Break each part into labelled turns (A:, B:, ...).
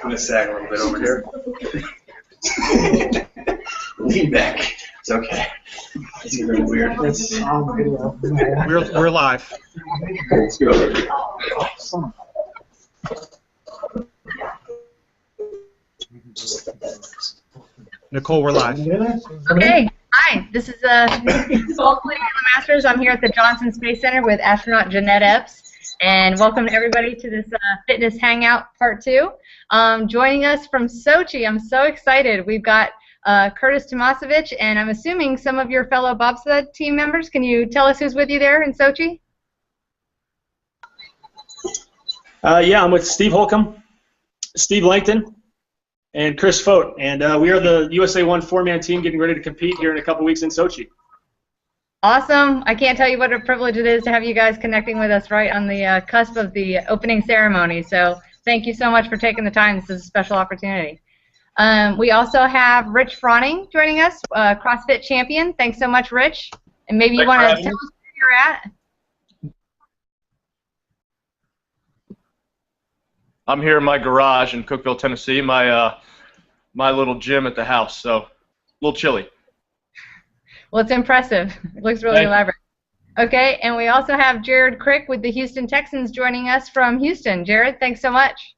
A: I'm going to sag a little bit over here. Lean back. It's okay. It's really weird.
B: We're live.
A: Let's go.
B: Nicole, we're live.
C: Okay, hi. This is Nicole the Masters. I'm here at the Johnson Space Center with astronaut Jeanette Epps, and welcome to everybody to this Fitness Hangout Part 2. Joining us from Sochi, I'm so excited. We've got Curtis Tomasevich, and I'm assuming some of your fellow bobsled team members. Can you tell us who's with you there in Sochi?
D: Yeah, I'm with Steve Holcomb, Steve Langton, and Chris Fote, and we are the USA 1 4-man team getting ready to compete here in a couple weeks in Sochi.
C: Awesome. I can't tell you what a privilege it is to have you guys connecting with us right on the cusp of the opening ceremony, so thank you so much for taking the time. This is a special opportunity. We also have Rich Froning joining us, CrossFit champion. Thanks so much, Rich. And maybe you want to tell us where you're at.
E: I'm here in my garage in Cookeville, Tennessee, my little gym at the house, so a little chilly.
C: Well, it's impressive. It looks really elaborate. Okay, and we also have Jared Crick with the Houston Texans joining us from Houston. Jared, thanks so much.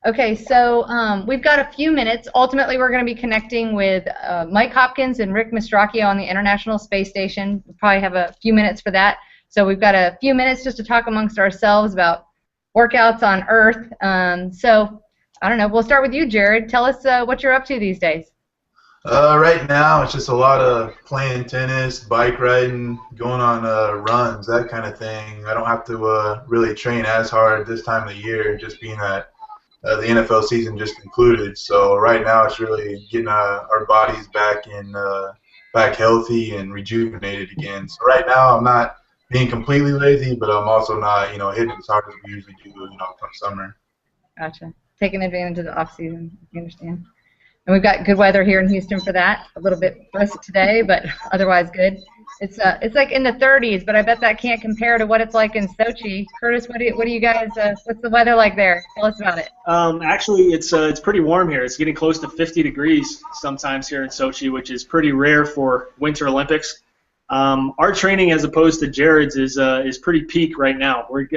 C: Okay, so we've got a few minutes. Ultimately, we're going to be connecting with Mike Hopkins and Rick Mastracchio on the International Space Station. We'll probably have a few minutes for that. So we've got a few minutes just to talk amongst ourselves about workouts on Earth. So, I don't know, we'll start with you, Jared. Tell us what you're up to these days.
F: Right now, it's just a lot of playing tennis, bike riding, going on runs, that kind of thing. I don't have to really train as hard this time of the year, just being that the NFL season just concluded. So right now it's really getting our bodies back healthy and rejuvenated again. So right now I'm not being completely lazy, but I'm also not, hitting as hard as we usually do, come summer.
C: Gotcha. Taking advantage of the off season, I understand. And we've got good weather here in Houston for that. A little bit brisk today, but otherwise good. It's like in the 30s, but I bet that can't compare to what it's like in Sochi. Curtis, what do you guys? What's the weather like there? Tell us about it.
D: Actually, it's pretty warm here. It's getting close to 50 degrees sometimes here in Sochi, which is pretty rare for Winter Olympics. Our training, as opposed to Jared's, is pretty peak right now. We're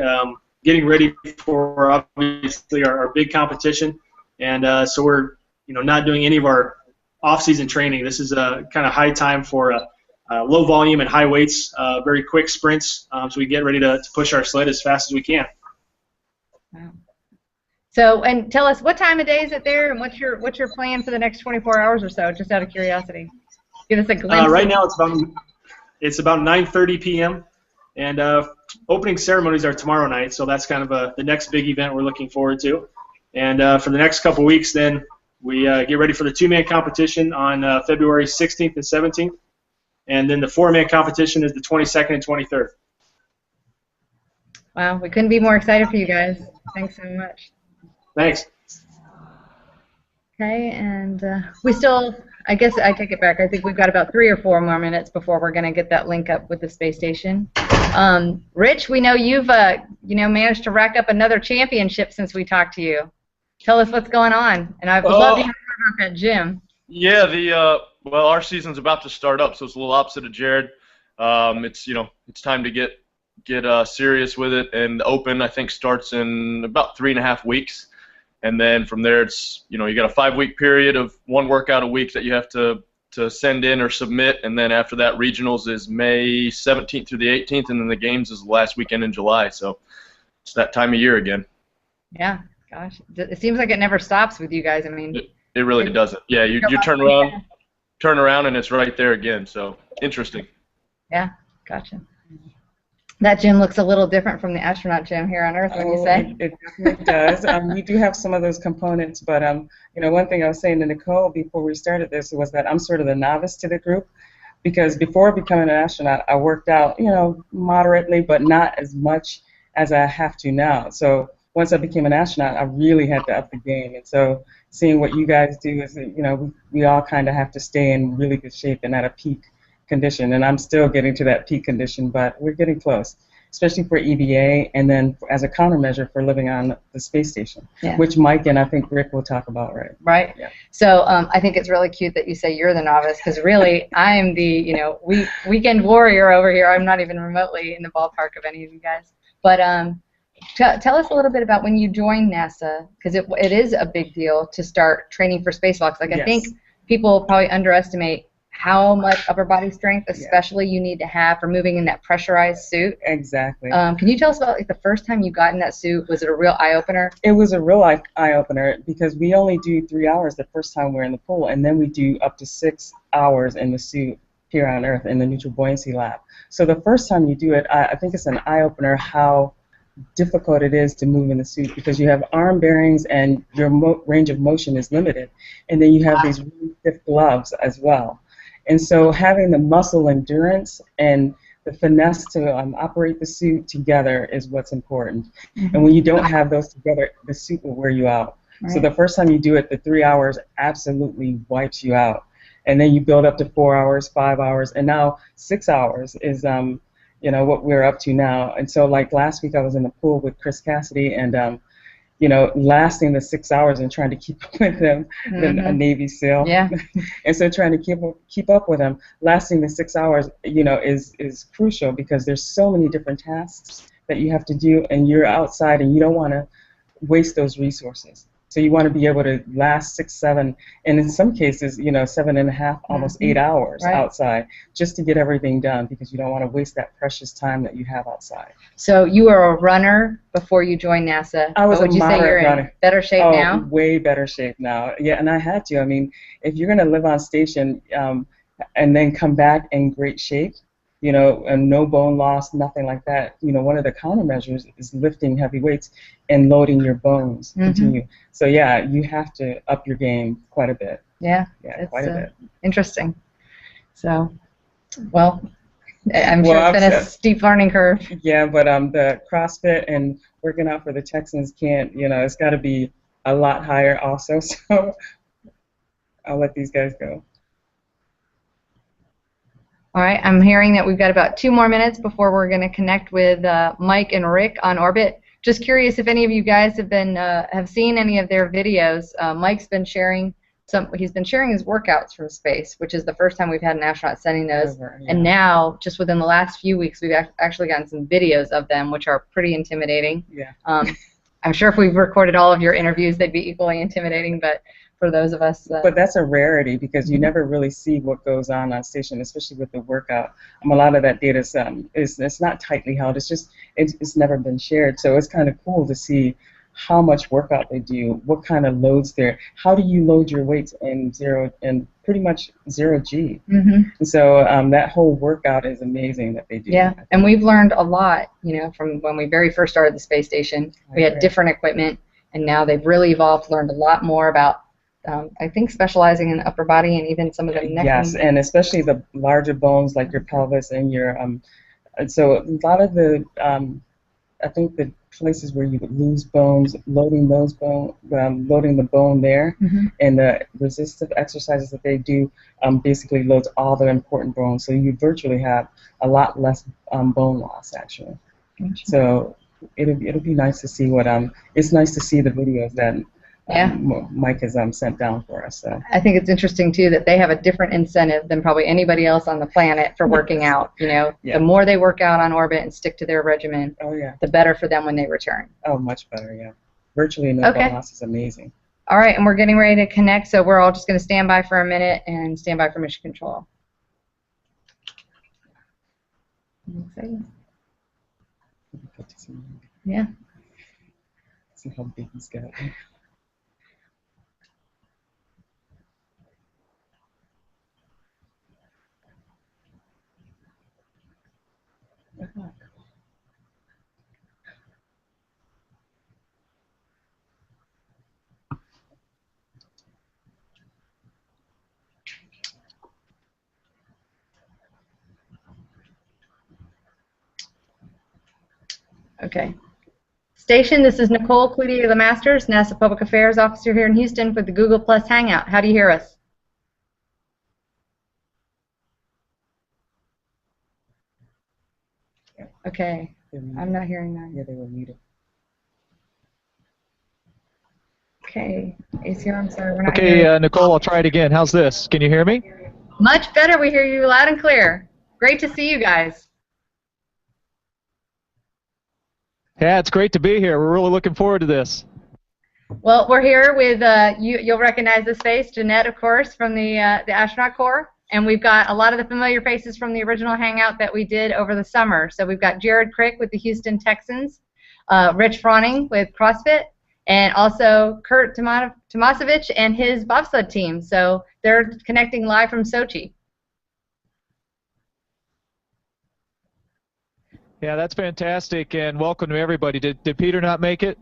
D: getting ready for obviously our big competition, and so we're not doing any of our off-season training. This is a kind of high time for low volume and high weights, very quick sprints, so we get ready to push our sled as fast as we can.
C: Wow. So, and tell us, what time of day is it there, and what's your plan for the next 24 hours or so, just out of curiosity? Give us a glimpse.
D: Right now it's about 9:30 p.m. and opening ceremonies are tomorrow night, so that's kind of the next big event we're looking forward to. And for the next couple weeks, then we get ready for the 2-man competition on February 16th and 17th. And then the 4-man competition is the 22nd and 23rd.
C: Wow, we couldn't be more excited for you guys. Thanks so much.
D: Thanks.
C: Okay, and we still, I guess I take it back. I think we've got about 3 or 4 more minutes before we're going to get that link up with the space station. Rich, we know you've managed to rack up another championship since we talked to you. Tell us what's going on, and I would love to hear more about that gym.
E: Yeah, well, our season's about to start up, so it's a little opposite of Jared. It's time to get serious with it, and the Open I think starts in about 3.5 weeks, and then from there it's you got a 5-week period of 1 workout a week that you have to send in or submit, and then after that regionals is May 17th through the 18th, and then the games is the last weekend in July. So it's that time of year again.
C: Yeah, gosh, it seems like it never stops with you guys. I mean,
E: it really doesn't. Yeah, you turn around and it's right there again. So interesting.
C: Yeah, gotcha. That gym looks a little different from the astronaut gym here on Earth, wouldn't you say?
G: It definitely does. We do have some of those components, but one thing I was saying to Nicole before we started this was that I'm sort of the novice to the group, because before becoming an astronaut, I worked out, moderately, but not as much as I have to now. So once I became an astronaut, I really had to up the game, and so seeing what you guys do is, we all kind of have to stay in really good shape and at a peak condition, and I'm still getting to that peak condition, but we're getting close, especially for EVA, and then as a countermeasure for living on the space station, which Mike and I think Rick will talk about, right?
C: Right.
G: Yeah.
C: So I think it's really cute that you say you're the novice, because really I'm the weekend warrior over here. I'm not even remotely in the ballpark of any of you guys. But tell us a little bit about when you joined NASA, because it is a big deal to start training for spacewalks. Like, I think people probably underestimate how much upper body strength, especially you need to have for moving in that pressurized suit.
G: Exactly.
C: Can you tell us about, like, the first time you got in that suit? Was it a real eye-opener?
G: It was a real eye-opener, because we only do 3 hours the first time we're in the pool, and then we do up to 6 hours in the suit here on Earth in the neutral buoyancy lab. So the first time you do it, I think it's an eye-opener how difficult it is to move in the suit, because you have arm bearings and your range of motion is limited, and then you have these really stiff gloves as well. And so having the muscle endurance and the finesse to operate the suit together is what's important. And when you don't have those together, the suit will wear you out. So the first time you do it, the 3 hours absolutely wipes you out. And then you build up to 4 hours, 5 hours, and now 6 hours is what we're up to now. And so, like, last week I was in the pool with Chris Cassidy, and lasting the 6 hours and trying to keep up with him, a Navy SEAL. Yeah. And so trying to keep up with him, lasting the 6 hours, is crucial, because there's so many different tasks that you have to do, and you're outside, and you don't want to waste those resources. So you want to be able to last 6, 7, and in some cases, 7.5, almost 8 hours outside, just to get everything done, because you don't want to waste that precious time that you have outside.
C: So you were a runner before you joined NASA.
G: I was a moderate runner. Would you say you're
C: in better shape now?
G: Way better shape now. Yeah, and I had to. I mean, if you're going to live on station and then come back in great shape, and no bone loss, nothing like that. One of the countermeasures is lifting heavy weights and loading your bones. Continue. So yeah, you have to up your game quite a bit.
C: Yeah,
G: quite a bit.
C: Interesting. So, well, I'm sure it's been a steep learning curve.
G: Yeah, but the CrossFit and working out for the Texans can't. It's got to be a lot higher also. So I'll let these guys go.
C: All right, I'm hearing that we've got about 2 more minutes before we're going to connect with Mike and Rick on orbit. Just curious if any of you guys have seen any of their videos. Mike's been sharing he's been sharing his workouts from space, which is the first time we've had an astronaut sending those. And now, just within the last few weeks, we've actually gotten some videos of them, which are pretty intimidating.
G: Yeah.
C: I'm sure if we've recorded all of your interviews, they'd be equally intimidating, but for those of us.
G: But that's a rarity, because you never really see what goes on station, especially with the workout. A lot of that data is it's not tightly held. It's never been shared. So it's kind of cool to see how much workout they do, what kind of loads there. How do you load your weights in pretty much 0 G? And so that whole workout is amazing that they do.
C: Yeah, and we've learned a lot, from when we very first started the space station. We had different equipment, and now they've really evolved, learned a lot more about I think specializing in the upper body and even some of the neck.
G: Yes, and especially the larger bones like your pelvis and your and so a lot of the I think the places where you would lose bones, loading the bone there, and the resistive exercises that they do basically loads all the important bones. So you virtually have a lot less bone loss actually. So it'll be nice to see it's nice to see the videos that Mike has sent down for us. So
C: I think it's interesting too that they have a different incentive than probably anybody else on the planet for working out. The more they work out on orbit and stick to their regimen, the better for them when they return.
G: Oh, much better, yeah. Virtually no bone loss is amazing.
C: All right, and we're getting ready to connect, so we're all just going to stand by for a minute and stand by for mission control. Exciting. Yeah.
G: See how big he's got.
C: Okay. Station, this is Nicole Cludier the Masters, NASA Public Affairs Officer here in Houston for the Google Hangout. How do you hear us? Okay. I'm not hearing that.
G: Yeah, they were muted.
C: Okay. ACR, I'm sorry, we're not
B: Okay,
C: hearing.
B: Nicole, I'll try it again. How's this? Can you hear me?
C: Much better. We hear you loud and clear. Great to see you guys.
B: Yeah, it's great to be here. We're really looking forward to this.
C: Well, we're here with, you'll recognize this face, Jeanette, of course, from the Astronaut Corps. And we've got a lot of the familiar faces from the original Hangout that we did over the summer. So we've got Jared Crick with the Houston Texans, Rich Froning with CrossFit, and also Kurt Tomasevich and his bobsled team. So they're connecting live from Sochi.
B: Yeah, that's fantastic, and welcome to everybody. Did Peter not make it?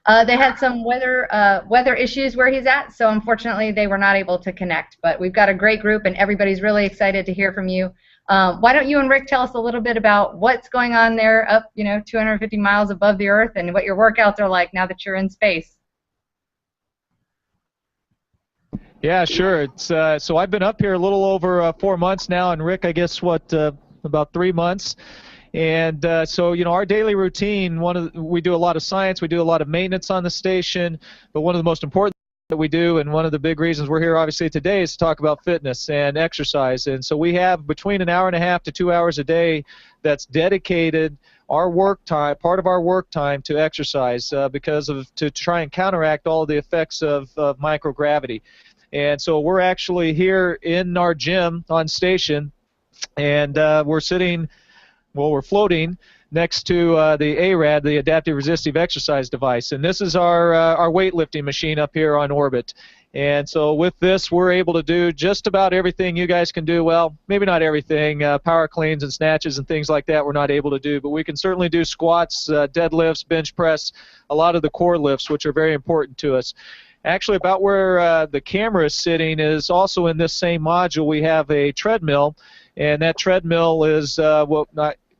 C: They had some weather issues where he's at, so unfortunately they were not able to connect. But we've got a great group, and everybody's really excited to hear from you. Why don't you and Rick tell us a little bit about what's going on there up, 250 miles above the Earth, and what your workouts are like now that you're in space?
B: Yeah, sure. It's so I've been up here a little over 4 months now, and Rick, I guess about 3 months. And so, our daily routine, we do a lot of science, we do a lot of maintenance on the station, but one of the most important that we do, and one of the big reasons we're here obviously today, is to talk about fitness and exercise. And so we have between an hour and a half to 2 hours a day that's dedicated our work time, part of our work time, to exercise to try and counteract all of the effects of microgravity. And so we're actually here in our gym on station, and we're floating next to the ARAD, the Adaptive Resistive Exercise Device. And this is our weightlifting machine up here on orbit. And so with this, we're able to do just about everything you guys can do. Well, maybe not everything. Power cleans and snatches and things like that we're not able to do. But we can certainly do squats, deadlifts, bench press, a lot of the core lifts, which are very important to us. Actually, about where the camera is sitting is also in this same module. We have a treadmill, and that treadmill is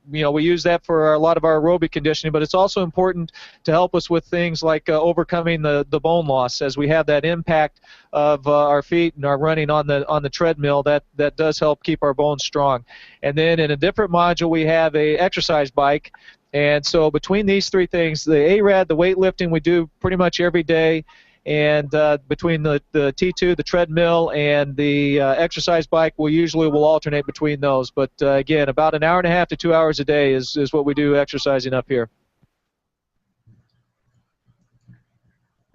B: we use that for a lot of our aerobic conditioning, but it's also important to help us with things like overcoming the bone loss, as we have that impact of our feet and our running on the treadmill. That does help keep our bones strong. And then in a different module, we have a exercise bike. And so between these three things, the ARAD, the weightlifting, we do pretty much every day. And between the T2, the treadmill, and the exercise bike, we'll alternate between those. But again, about an hour and a half to 2 hours a day is what we do exercising up here.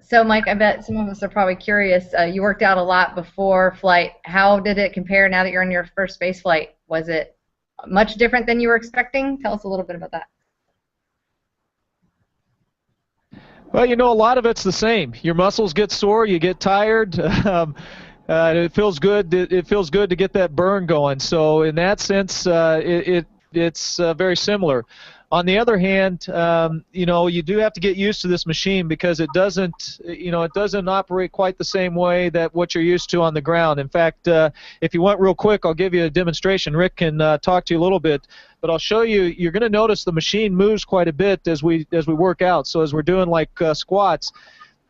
C: So, Mike, I bet some of us are probably curious. You worked out a lot before flight. How did it compare now that you're on your first space flight? Was it much different than you were expecting? Tell us a little bit about that.
B: Well, a lot of it's the same. Your muscles get sore, you get tired. It feels good. It feels good to get that burn going. So in that sense, it's very similar. On the other hand, you do have to get used to this machine, because it doesn't operate quite the same way that what you're used to on the ground. In fact, if you want real quick, I'll give you a demonstration. Rick can talk to you a little bit, but I'll show you. You're going to notice the machine moves quite a bit as we work out. So as we're doing like squats,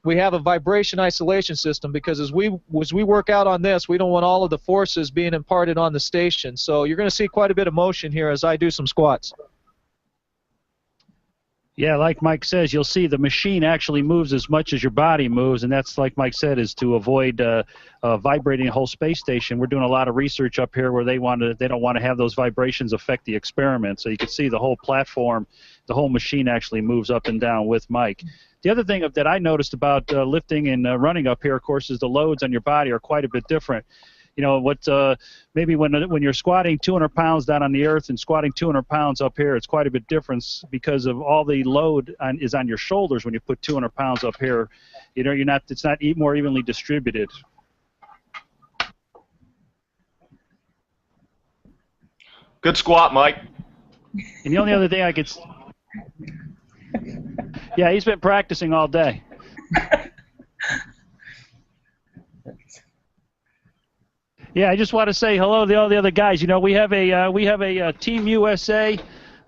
B: we have a vibration isolation system, because as we work out on this, we don't want all of the forces being imparted on the station. So you're going to see quite a bit of motion here as I do some squats.
H: Yeah, like Mike says, you'll see the machine actually moves as much as your body moves, and that's, like Mike said, is to avoid vibrating a whole space station. We're doing a lot of research up here where they don't want to have those vibrations affect the experiment. So you can see the whole platform, the whole machine actually moves up and down with Mike. The other thing that I noticed about lifting and running up here, of course, is the loads on your body are quite a bit different. Maybe when you're squatting 200 pounds down on the Earth and squatting 200 pounds up here, it's quite a bit different, because of all the load is on your shoulders when you put 200 pounds up here. It's not more evenly distributed.
E: Good squat, Mike.
H: And the only other thing yeah, he's been practicing all day. Yeah, I just want to say hello to all the other guys. We have a Team USA,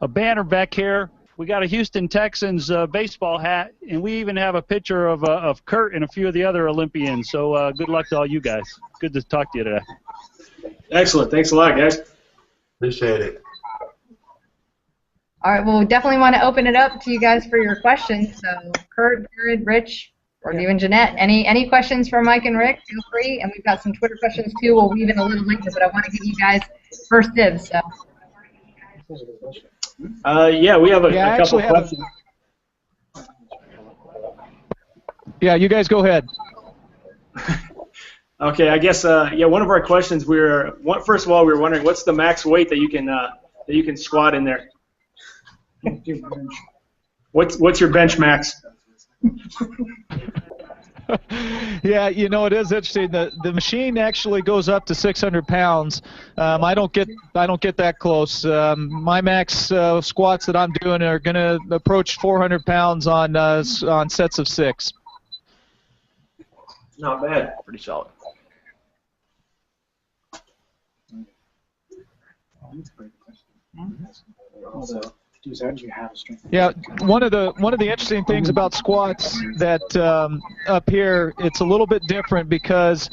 H: a banner back here. We got a Houston Texans baseball hat, and we even have a picture of Kurt and a few of the other Olympians. So good luck to all you guys. Good to talk to you today.
D: Excellent. Thanks a lot, guys.
F: Appreciate it.
C: All right, well, we definitely want to open it up to you guys for your questions. So, Kurt, Jared, Rich, or even Jeanette, any questions for Mike and Rick? Feel free. And we've got some Twitter questions too. We'll weave in a little later, but I want to give you guys first dibs. So.
D: Yeah, we have a couple questions.
B: Yeah, you guys go ahead.
D: Okay, I guess yeah. One of our questions first of all we were wondering what's the max weight that you can squat in there. What's your bench max?
B: Yeah, you know, it is interesting. The machine actually goes up to 600 pounds. I don't get that close. My max squats that I'm doing are going to approach 400 pounds on sets of 6.
D: Not bad.
E: Pretty solid.
B: Yeah, one of the interesting things about squats that up here, it's a little bit different because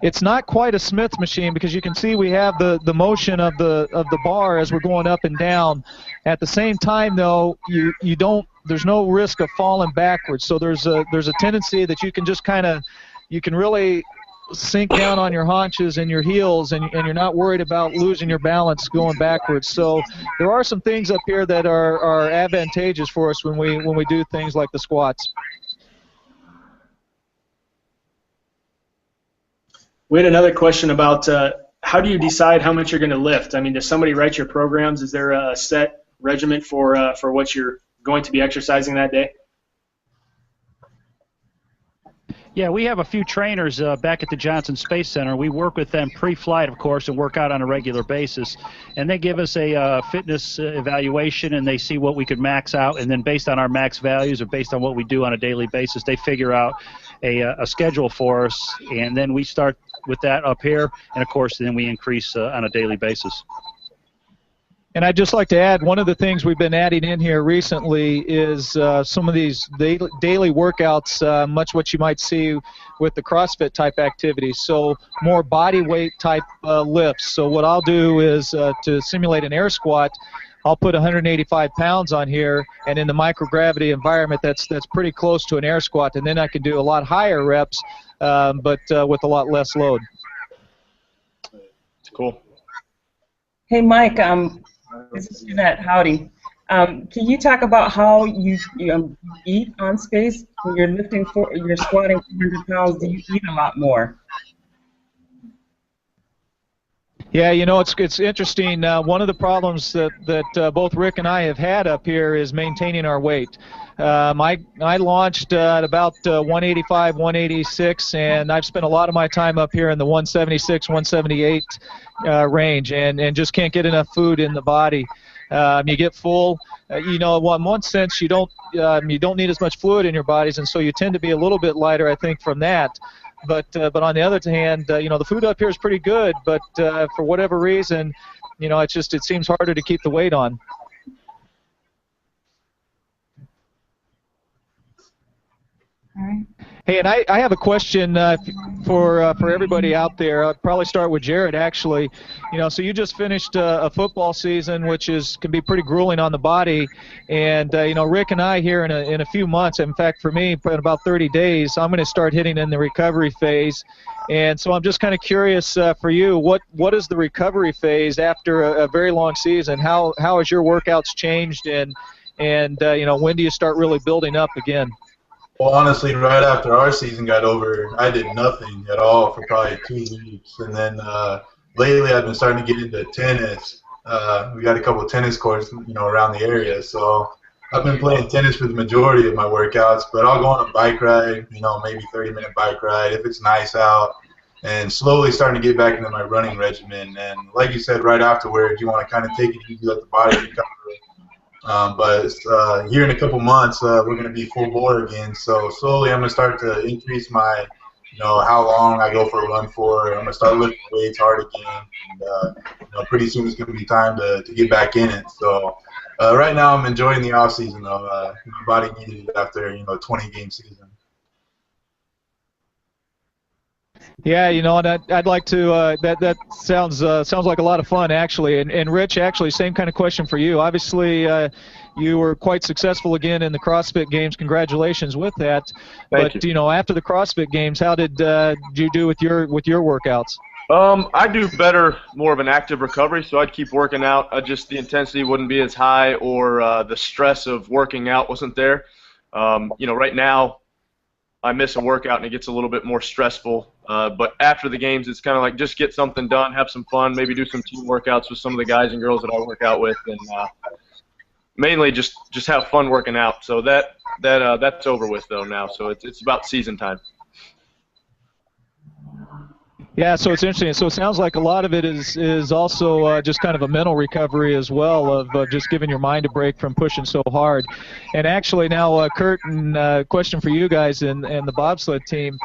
B: it's not quite a Smith machine, because you can see we have the motion of the bar as we're going up and down. At the same time, though, there's no risk of falling backwards. So there's a tendency that you can just you can really sink down on your haunches and your heels, and you're not worried about losing your balance going backwards. So there are some things up here that are advantageous for us when we do things like the squats.
D: We had another question about how do you decide how much you're going to lift? I mean, does somebody write your programs? Is there a set regimen for what you're going to be exercising that day?
H: Yeah, we have a few trainers back at the Johnson Space Center. We work with them pre-flight, of course, and work out on a regular basis. And they give us a fitness evaluation, and they see what we could max out. And then based on our max values or based on what we do on a daily basis, they figure out a schedule for us. And then we start with that up here. And, of course, then we increase on a daily basis.
B: And I'd just like to add, one of the things we've been adding in here recently is some of these daily workouts, much what you might see with the CrossFit type activities. So more body weight type lifts. So what I'll do is to simulate an air squat, I'll put 185 pounds on here, and in the microgravity environment, that's pretty close to an air squat. And then I can do a lot higher reps, but with a lot less load.
E: Cool.
G: Hey, Mike. This is Jeanette. Howdy. Can you talk about how you eat on space when you're you're squatting 400 pounds? Do you eat a lot more?
B: Yeah, you know, it's interesting. One of the problems that both Rick and I have had up here is maintaining our weight. I launched at about 185, 186, and I've spent a lot of my time up here in the 176, 178 range, and just can't get enough food in the body. You get full. You know, in one sense, you don't need as much fluid in your bodies, and so you tend to be a little bit lighter, I think, from that. But on the other hand, you know, the food up here is pretty good, but for whatever reason, you know, it seems harder to keep the weight on.
C: All right.
B: Hey, and I have a question for everybody out there. I'll probably start with Jared, actually. You know, so you just finished a football season, which can be pretty grueling on the body. And you know, Rick and I here in a few months, in fact, for me, in about 30 days, I'm going to start hitting in the recovery phase. And so I'm just kind of curious for you, what is the recovery phase after a very long season? How has your workouts changed, and you know, when do you start really building up again?
F: Well, honestly, right after our season got over, I did nothing at all for probably 2 weeks. And then lately I've been starting to get into tennis. We got a couple of tennis courts, you know, around the area. So I've been playing tennis for the majority of my workouts, but I'll go on a bike ride, you know, maybe 30-minute bike ride if it's nice out, and slowly starting to get back into my running regimen. And like you said, right afterwards, you want to kind of take it easy, let the body recover. But here in a couple months, we're going to be full bore again. So slowly, I'm going to start to increase my, you know, how long I go for a run for. I'm going to start lifting weights hard again. And, you know, pretty soon it's going to be time to get back in it. So right now, I'm enjoying the off season though. My body needed it after, you know, a 20-game season.
B: Yeah, you know, and I'd like to. That sounds like a lot of fun, actually. And Rich, actually, same kind of question for you. Obviously, you were quite successful again in the CrossFit Games. Congratulations with that.
E: Thank you.
B: But you know, after the CrossFit Games, how did you do with your workouts?
E: I do better, more of an active recovery, so I'd keep working out. Just the intensity wouldn't be as high, or the stress of working out wasn't there. You know, right now, I miss a workout and it gets a little bit more stressful. But after the games, it's kind of like just get something done, have some fun, maybe do some team workouts with some of the guys and girls that I work out with, and mainly just have fun working out. So that's over with though now. So it's about season time.
B: Yeah, so it's interesting. So it sounds like a lot of it is also just kind of a mental recovery as well, of just giving your mind a break from pushing so hard. And actually now, Kurt, and question for you guys and the bobsled team.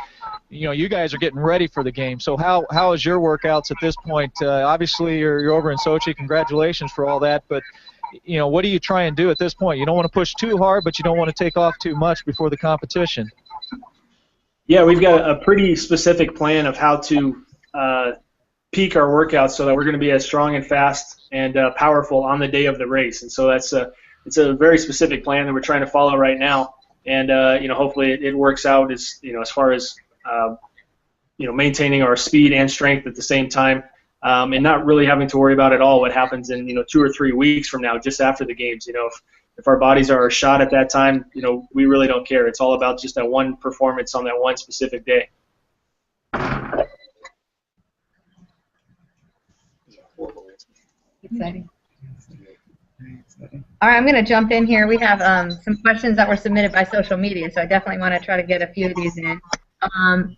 B: You know, you guys are getting ready for the game. So how is your workouts at this point? Obviously, you're over in Sochi. Congratulations for all that. But you know, what do you try and do at this point? You don't want to push too hard, but you don't want to take off too much before the competition.
D: Yeah, we've got a pretty specific plan of how to peak our workouts so that we're going to be as strong and fast and powerful on the day of the race. And so it's a very specific plan that we're trying to follow right now. And you know, hopefully it works out as far as you know, maintaining our speed and strength at the same time, and not really having to worry about at all what happens in 2 or 3 weeks from now, just after the games. You know, if our bodies are shot at that time, you know, we really don't care. It's all about just that one performance on that one specific day.
C: Exciting. All right, I'm going to jump in here. We have some questions that were submitted by social media, so I definitely want to try to get a few of these in.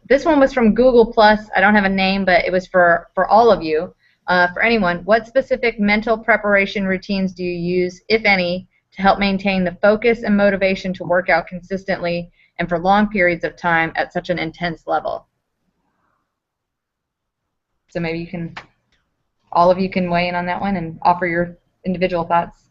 C: This one was from Google+. I don't have a name, but it was for all of you. For anyone, what specific mental preparation routines do you use, if any, to help maintain the focus and motivation to work out consistently and for long periods of time at such an intense level? So maybe you can, all of you can weigh in on that one and offer your individual thoughts.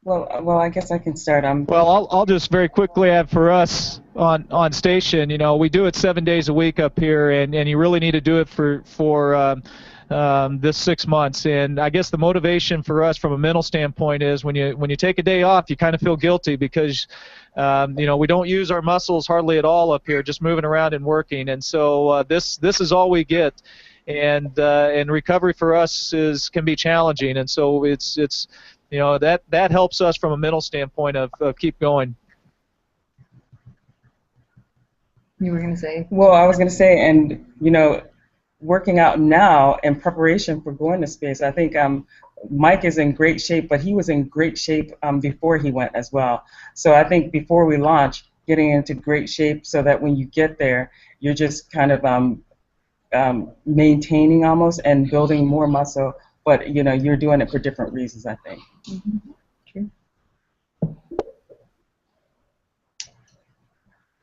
G: Well, I guess I can start.
B: Well, I'll just very quickly add for us on station. You know, we do it 7 days a week up here, and you really need to do it for this 6 months. And I guess the motivation for us from a mental standpoint is when you take a day off, you kind of feel guilty because you know, we don't use our muscles hardly at all up here, just moving around and working. And so this is all we get. And recovery for us can be challenging. And so it's you know, that helps us from a mental standpoint of keep going.
C: You were going to say?
G: Well, I was going to say, and you know, working out now in preparation for going to space, I think Mike is in great shape, but he was in great shape before he went as well. So I think before we launch, getting into great shape so that when you get there, you're just kind of maintaining almost and building more muscle. But you know, you're doing it for different reasons, I think.
C: Mm-hmm. True.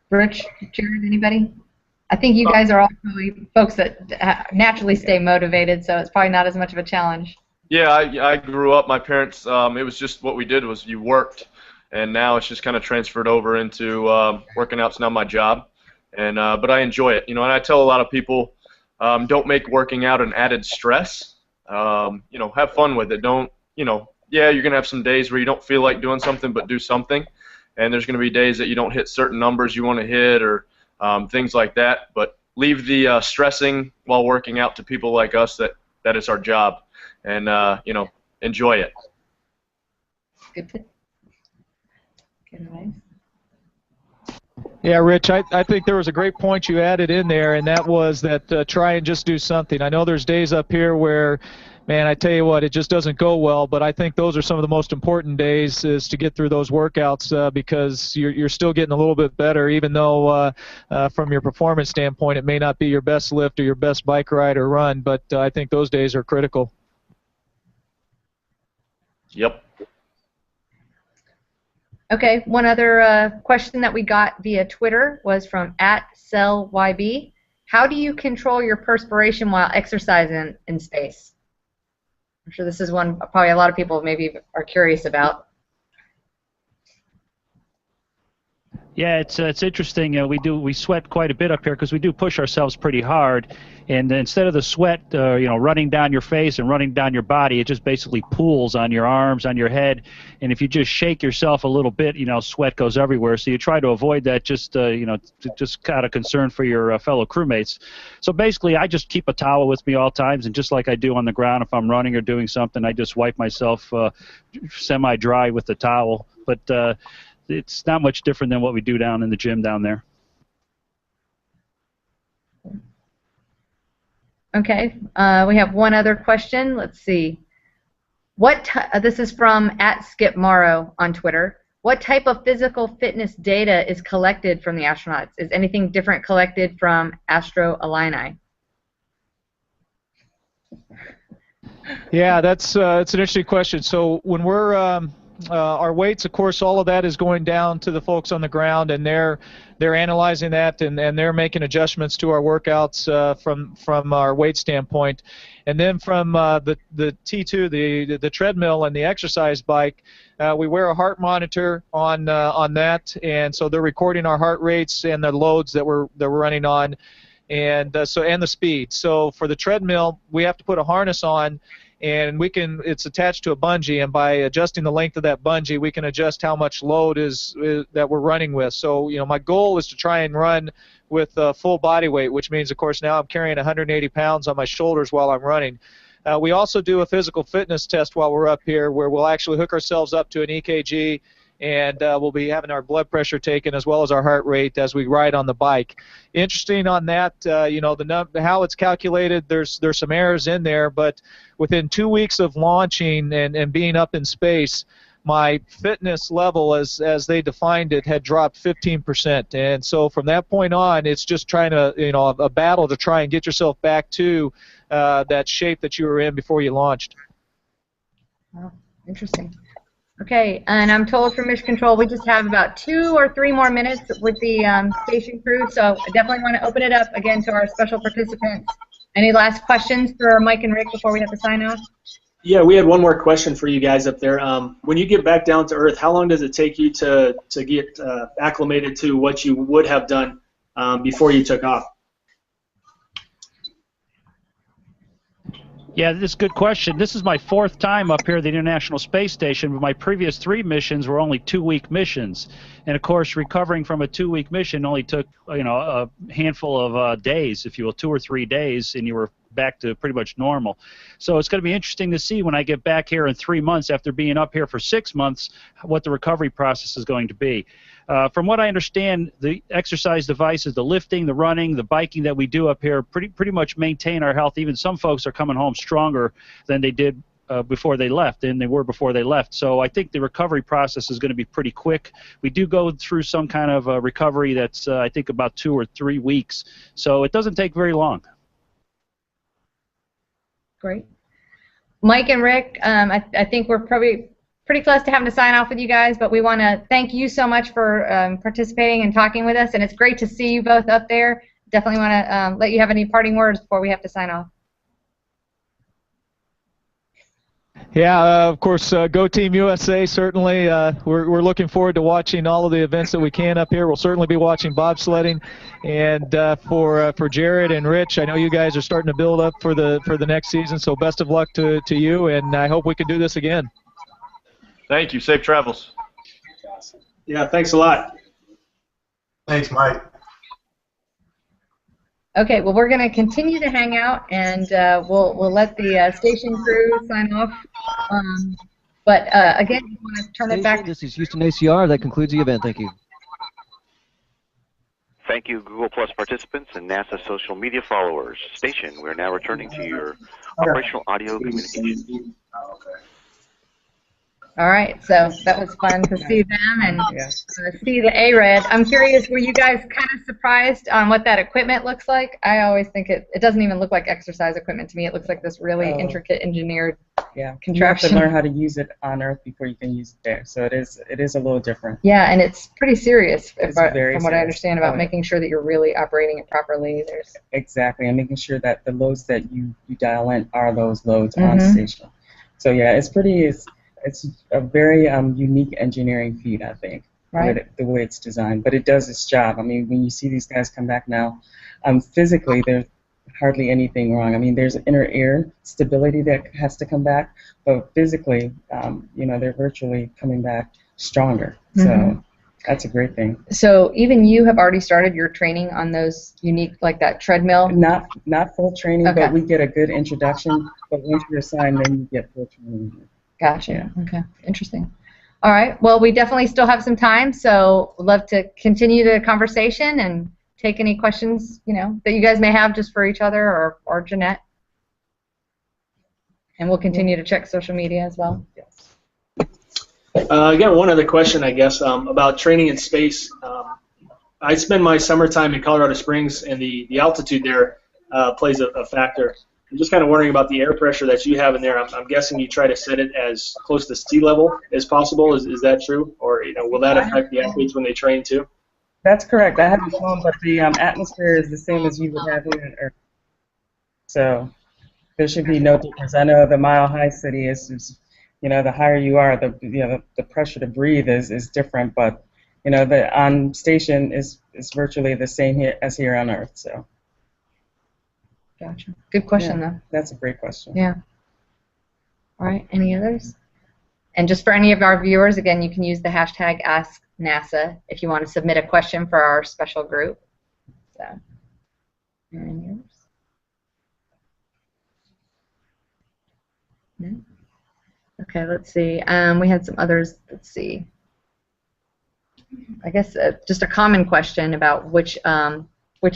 C: Rich, Jared, anybody? I think you guys are all probably folks that naturally stay motivated, so it's probably not as much of a challenge.
E: Yeah, I grew up. My parents, it was just what we did was you worked, and now it's just kind of transferred over into working out's now my job, and but I enjoy it. You know, and I tell a lot of people, don't make working out an added stress. You know, have fun with it. Don't, you know, yeah, you're gonna have some days where you don't feel like doing something, but do something. And there's gonna be days that you don't hit certain numbers you want to hit, or things like that. But leave the stressing while working out to people like us that is our job, and you know, enjoy it.
C: Good advice.
B: Yeah, Rich, I think there was a great point you added in there, and that was that try and just do something. I know there's days up here where, man, I tell you what, it just doesn't go well, but I think those are some of the most important days is to get through those workouts because you're still getting a little bit better, even though from your performance standpoint it may not be your best lift or your best bike ride or run, but I think those days are critical.
E: Yep.
C: Okay, one other question that we got via Twitter was from @CellYB. How do you control your perspiration while exercising in space? I'm sure this is one probably a lot of people maybe are curious about.
H: Yeah, it's interesting. We sweat quite a bit up here because we do push ourselves pretty hard, and instead of the sweat, running down your face and running down your body, it just basically pools on your arms, on your head, and if you just shake yourself a little bit, sweat goes everywhere. So you try to avoid that, just just out of concern for your fellow crewmates. So basically, I just keep a towel with me all times, and just like I do on the ground, if I'm running or doing something, I just wipe myself semi-dry with the towel, but. It's not much different than what we do down in the gym down there.
C: Okay, we have one other question. Let's see. This is from @SkipMorrow on Twitter. What type of physical fitness data is collected from the astronauts? Is anything different collected from Astro Alumni?
B: Yeah, it's an interesting question. So when we're our weights, of course, all of that is going down to the folks on the ground, and they're analyzing that, and they're making adjustments to our workouts from our weight standpoint. And then from the T2, the treadmill and the exercise bike, we wear a heart monitor on that, and so they're recording our heart rates and the loads that we're running on, and the speed. So for the treadmill, we have to put a harness on. And it's attached to a bungee, and by adjusting the length of that bungee, we can adjust how much load is that we're running with. So, my goal is to try and run with full body weight, which means, of course, now I'm carrying 180 pounds on my shoulders while I'm running. We also do a physical fitness test while we're up here, where we'll actually hook ourselves up to an EKG, and we'll be having our blood pressure taken as well as our heart rate as we ride on the bike. Interesting on that, how it's calculated, there's some errors in there, but within 2 weeks of launching and being up in space, my fitness level, as they defined it, had dropped 15%. And so from that point on, it's just trying to, a battle to try and get yourself back to that shape that you were in before you launched.
C: Wow, interesting. Okay, and I'm told from Mission Control we just have about 2 or 3 more minutes with the station crew, so I definitely want to open it up again to our special participants. Any last questions for Mike and Rick before we have to sign off?
D: Yeah, we had one more question for you guys up there. When you get back down to Earth, how long does it take you to get acclimated to what you would have done before you took off?
H: Yeah, this is a good question. This is my 4th time up here at the International Space Station, but my previous 3 missions were only 2-week missions. And, of course, recovering from a 2-week mission only took, a handful of days, if you will, 2 or 3 days, and you were back to pretty much normal. So it's going to be interesting to see when I get back here in 3 months after being up here for 6 months what the recovery process is going to be. From what I understand, the exercise devices, the lifting, the running, the biking that we do up here pretty much maintain our health. Even some folks are coming home stronger than they did before they left, than they were before they left. So I think the recovery process is going to be pretty quick. We do go through some kind of recovery that's, I think, about 2 or 3 weeks. So it doesn't take very long.
C: Great. Mike and Rick, I think we're probably pretty close to having to sign off with you guys, but we want to thank you so much for participating and talking with us, and it's great to see you both up there. Definitely want to let you have any parting words before we have to sign off.
B: Yeah, of course, go Team USA, certainly. We're looking forward to watching all of the events that we can up here. We'll certainly be watching bobsledding. And for Jared and Rich, I know you guys are starting to build up for the next season, so best of luck to you, and I hope we can do this again.
E: Thank you. Safe travels.
D: Yeah, thanks a lot.
F: Thanks, Mike.
C: Okay, well, we're going to continue to hang out, and we'll let the station crew sign off. But again, you want to turn it back.
I: This is Houston ACR. That concludes the event. Thank you.
J: Thank you, Google Plus participants and NASA social media followers. Station, we're now returning to your operational audio communications.
C: All right, so that was fun to see them and see the ARED. I'm curious, were you guys kind of surprised on what that equipment looks like? I always think it doesn't even look like exercise equipment to me. It looks like this really intricate engineered contraption.
G: You have to learn how to use it on Earth before you can use it there. So it is a little different.
C: Yeah, and it's pretty serious from what
G: serious.
C: I understand about making sure that you're really operating it properly.
G: Exactly, and making sure that the loads that you dial in are those loads on station. So yeah, it's a very unique engineering feat, I think.
C: Right.
G: the way it's designed. But it does its job. I mean, when you see these guys come back now, physically there's hardly anything wrong. I mean, there's inner ear stability that has to come back, but physically, they're virtually coming back stronger. So that's a great thing.
C: So even you have already started your training on those unique, like that treadmill?
G: Not full training,
C: Okay.
G: but we get a good introduction. But once you're assigned, then you get full training.
C: Gotcha.
G: Yeah.
C: Okay. Interesting. All right. Well, we definitely still have some time, so we'd love to continue the conversation and take any questions, that you guys may have just for each other or Jeanette. And we'll continue to check social media as well.
G: Yes.
D: Again, one other question, I guess, about training in space. I spend my summertime in Colorado Springs, and the altitude there plays a factor. I'm just kind of wondering about the air pressure that you have in there. I'm guessing you try to set it as close to sea level as possible. Is that true? Or will that affect the athletes when they train too?
G: That's correct. I haven't flown, but the atmosphere is the same as you would have here on Earth. So there should be no difference. I know the Mile High City is the higher you are, the pressure to breathe is different, but the on station is virtually the same here as here on Earth. So.
C: Gotcha. Good question, though.
G: That's a great question.
C: Yeah. All right. Any others? And just for any of our viewers, again, you can use the hashtag AskNASA if you want to submit a question for our special group. So, any others? No? Okay, let's see. We had some others. Let's see. I guess just a common question about which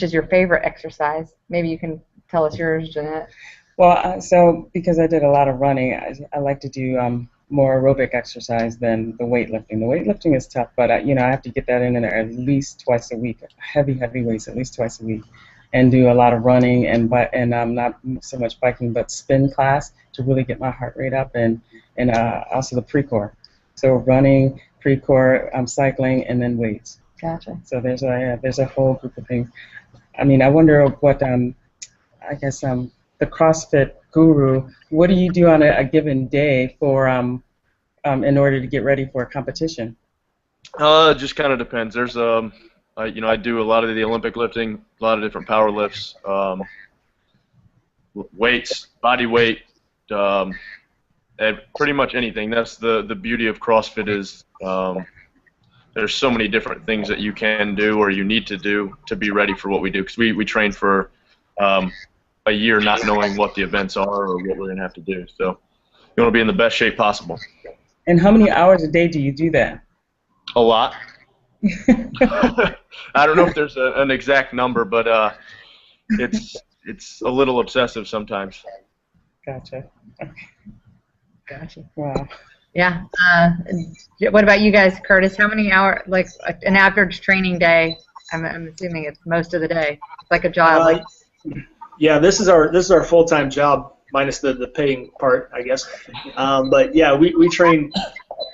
C: is your favorite exercise. Maybe you can tell us yours, Jeanette.
G: Well, so because I did a lot of running, I like to do more aerobic exercise than the weightlifting. The weightlifting is tough, but I have to get that in there at least twice a week. Heavy weights at least twice a week, and do a lot of running and not so much biking, but spin class to really get my heart rate up, and also the pre-core. So running, pre-core, cycling, and then weights.
C: Gotcha.
G: So there's a whole group of things. I mean, I wonder what I guess the CrossFit guru, what do you do on a given day for in order to get ready for a competition?
E: It just kind of depends. There's I do a lot of the Olympic lifting, a lot of different power lifts, weights, body weight, and pretty much anything. That's the beauty of CrossFit is there's so many different things that you can do or you need to do to be ready for what we do. Because we train for a year not knowing what the events are or what we're going to have to do. So you want to be in the best shape possible.
G: And how many hours a day do you do that?
E: A lot. I don't know if there's an exact number, but it's a little obsessive sometimes.
G: Gotcha.
C: Gotcha.
G: Wow.
C: Yeah. What about you guys, Curtis? How many hours, like an average training day? I'm assuming it's most of the day. It's like a job.
D: Yeah, this is our full-time job minus the paying part, I guess. But yeah, we train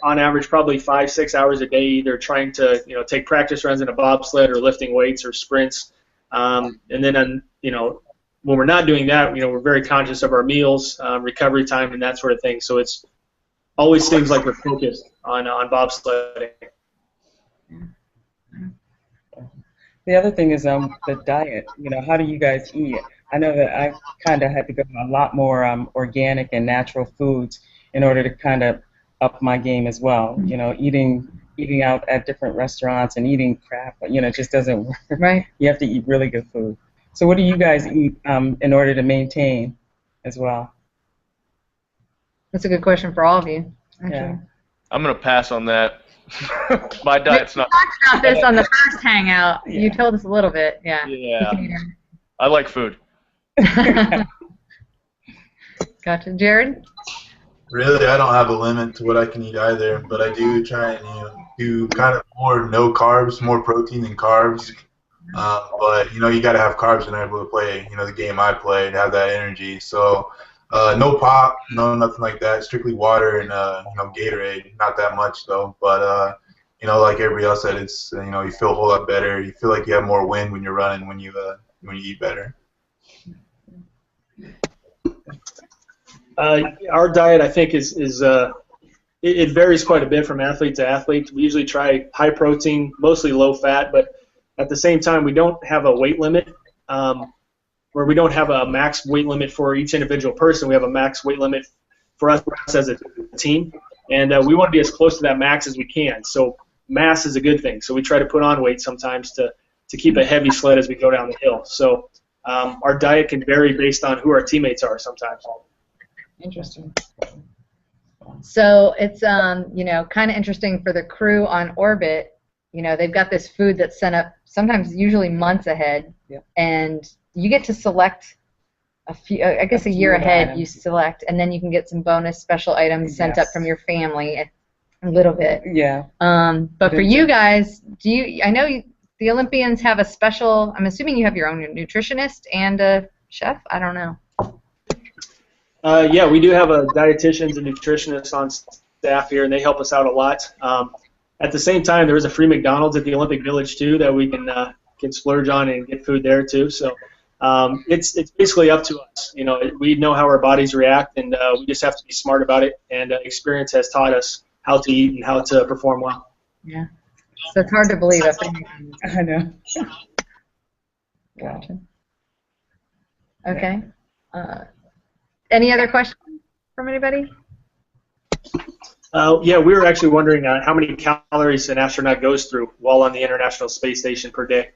D: on average probably 5-6 hours a day, either trying to take practice runs in a bobsled or lifting weights or sprints. And then when we're not doing that, we're very conscious of our meals, recovery time, and that sort of thing. So it's always seems like we're focused on bobsledding.
G: The other thing is the diet. How do you guys eat? I know that I kind of had to go a lot more organic and natural foods in order to kind of up my game as well. Eating out at different restaurants and eating crap, it just doesn't work.
C: Right.
G: You have to eat really good food. So what do you guys eat in order to maintain as well?
C: That's a good question for all of you. Actually.
G: Yeah.
E: I'm going to pass on that. My diet's not.
C: We talked about this on the first hangout. Yeah. You told us a little bit. Yeah.
E: Yeah. I like food.
C: Gotcha. Jared?
F: Really, I don't have a limit to what I can eat either, but I do try and do kind of more no carbs, more protein than carbs. But you got to have carbs in order to play the game I play to have that energy. So no pop, no nothing like that. Strictly water and Gatorade. Not that much though, but like everybody else said, it's you feel a whole lot better. You feel like you have more wind when you're running when you eat better.
D: Our diet, I think, is it varies quite a bit from athlete to athlete. We usually try high protein, mostly low fat, but at the same time, we don't have a weight limit where we don't have a max weight limit for each individual person. We have a max weight limit for us as a team, and we want to be as close to that max as we can. So mass is a good thing. So we try to put on weight sometimes to keep a heavy sled as we go down the hill. So our diet can vary based on who our teammates are sometimes.
G: Interesting.
C: So it's you know, kind of interesting for the crew on orbit. You know, they've got this food that's sent up sometimes, usually months ahead, and you get to select a few. I guess a year ahead items. You select, and then you can get some bonus special items sent up from your family a little bit.
G: Yeah.
C: But for you guys, do you? I know the Olympians have a special. I'm assuming you have your own nutritionist and a chef. I don't know.
D: Yeah, we do have a dietitians and nutritionists on staff here, and they help us out a lot. At the same time, there is a free McDonald's at the Olympic Village too that we can splurge on and get food there too. So it's basically up to us. You know, we know how our bodies react, and we just have to be smart about it. And experience has taught us how to eat and how to perform well.
C: Yeah. So it's hard to believe.
G: I know.
C: Gotcha. Okay. Any other questions from anybody?
D: Yeah, we were actually wondering how many calories an astronaut goes through while on the International Space Station per day.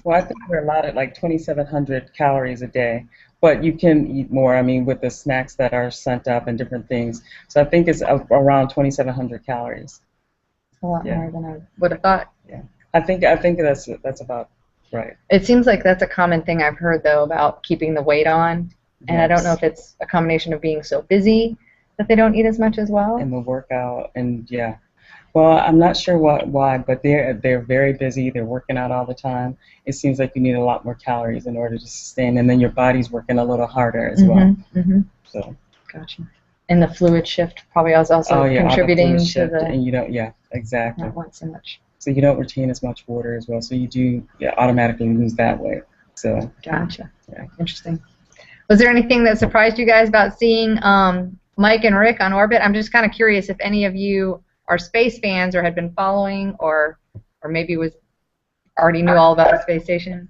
G: Well, I think we're allotted like 2,700 calories a day, but you can eat more, I mean, with the snacks that are sent up and different things. So I think it's around 2,700 calories.
C: A lot more than I would have thought.
G: Yeah, I think that's about right.
C: It seems like that's a common thing I've heard, though, about keeping the weight on. And I don't know if it's a combination of being so busy that they don't eat as much as well.
G: And the workout, and yeah. Well, I'm not sure why, but they're very busy. They're working out all the time. It seems like you need a lot more calories in order to sustain, and then your body's working a little harder as well.
C: Mm-hmm.
G: So.
C: Gotcha. And the fluid shift probably is also contributing to the.
G: And you don't, exactly.
C: Not want so much.
G: So you don't retain as much water as well. So you do automatically lose that weight. So.
C: Gotcha. Yeah. Interesting. Was there anything that surprised you guys about seeing Mike and Rick on orbit? I'm just kind of curious if any of you are space fans or had been following, or maybe already knew all about the space station.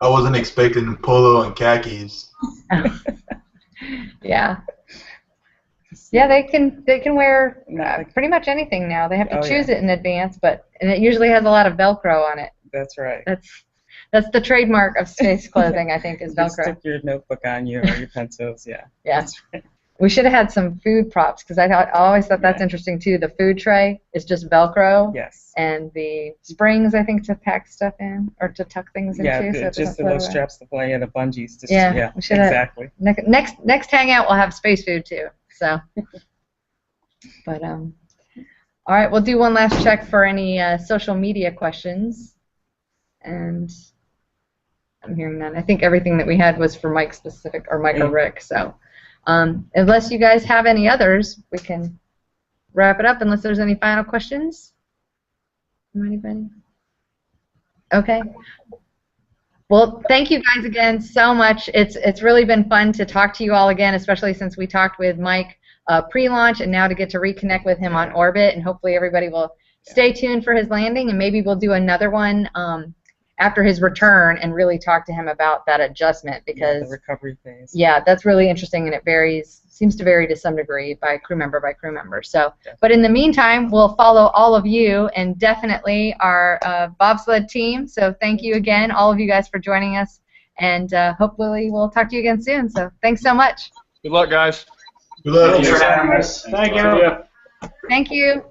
F: I wasn't expecting polo and khakis.
C: Yeah. Yeah, they can wear pretty much anything now. They have to choose it in advance, and it usually has a lot of Velcro on it.
G: That's right.
C: That's the trademark of space clothing, I think, is Velcro.
G: You stick your notebook on you or your pencils, yeah.
C: Yeah.
G: That's right.
C: We should have had some food props, because I always thought that's interesting, too. The food tray is just Velcro.
G: Yes.
C: And the springs, I think, to pack stuff in, or to tuck things into.
G: Yeah,
C: so
G: just the little straps to play, the bungees.
C: Yeah, we should
G: exactly.
C: Next hangout, we'll have space food, too. So. But, all right, we'll do one last check for any social media questions. And I'm hearing none. I think everything that we had was for Mike specific, or Mike or Rick. So unless you guys have any others, we can wrap it up unless there's any final questions from anybody. Okay. Well, thank you guys again so much. It's really been fun to talk to you all again, especially since we talked with Mike pre-launch, and now to get to reconnect with him on orbit, and hopefully everybody will stay tuned for his landing, and maybe we'll do another one after his return and really talk to him about that adjustment, because
G: the recovery phase.
C: Yeah, that's really interesting, and it seems to vary to some degree by crew member. So, but in the meantime, we'll follow all of you, and definitely our bobsled team. So thank you again, all of you guys, for joining us, and hopefully we'll talk to you again soon. So thanks so much.
E: Good luck, guys.
F: Good luck.
D: Thanks for having us.
A: Thank you.
C: Thank you.